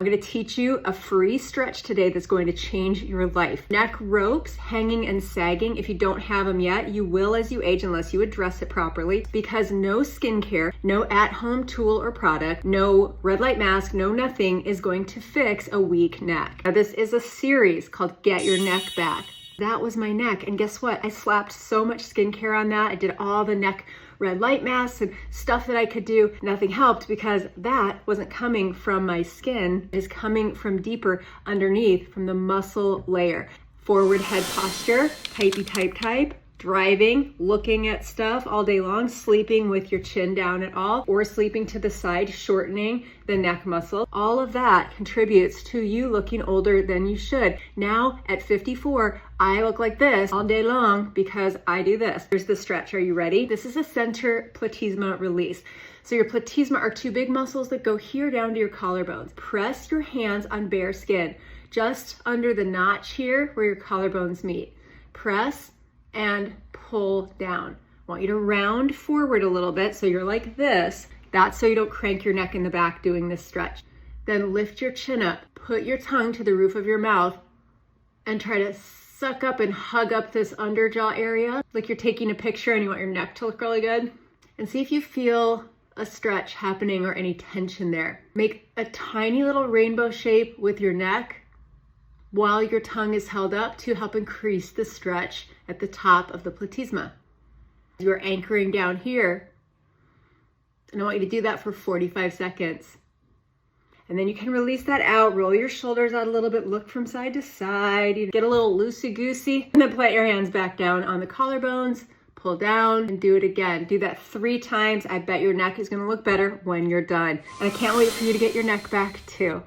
I'm going to teach you a free stretch today that's going to change your life. Neck ropes, hanging and sagging. If you don't have them yet, you will as you age unless you address it properly, because no skincare, no at-home tool or product, no red light mask, no nothing is going to fix a weak neck. Now, this is a series called Get Your Neck Back. That was my neck, and guess what? I slapped so much skincare on that. I did all the neck red light masks and stuff that I could do. Nothing helped because that wasn't coming from my skin. It is coming from deeper underneath, from the muscle layer. Forward head posture, typey type, driving, looking at stuff all day long, sleeping with your chin down at all, or sleeping to the side, shortening the neck muscle. All of that contributes to you looking older than you should. Now at 54, I look like this all day long because I do this. Here's the stretch. Are you ready? This is a center platysma release. So your platysma are two big muscles that go here down to your collarbones. Press your hands on bare skin, just under the notch here where your collarbones meet. Press and pull down. I want you to round forward a little bit so you're like this. That's so you don't crank your neck in the back doing this stretch. Then lift your chin up, put your tongue to the roof of your mouth, and try to suck up and hug up this underjaw area like you're taking a picture and you want your neck to look really good. And see if you feel a stretch happening or any tension there. Make a tiny little rainbow shape with your neck while your tongue is held up to help increase the stretch at the top of the platysma. You're anchoring down here, and I want you to do that for 45 seconds. And then you can release that out, roll your shoulders out a little bit, look from side to side, get a little loosey-goosey, and then plant your hands back down on the collarbones, pull down, and do it again. Do that 3 times. I bet your neck is gonna look better when you're done. And I can't wait for you to get your neck back too.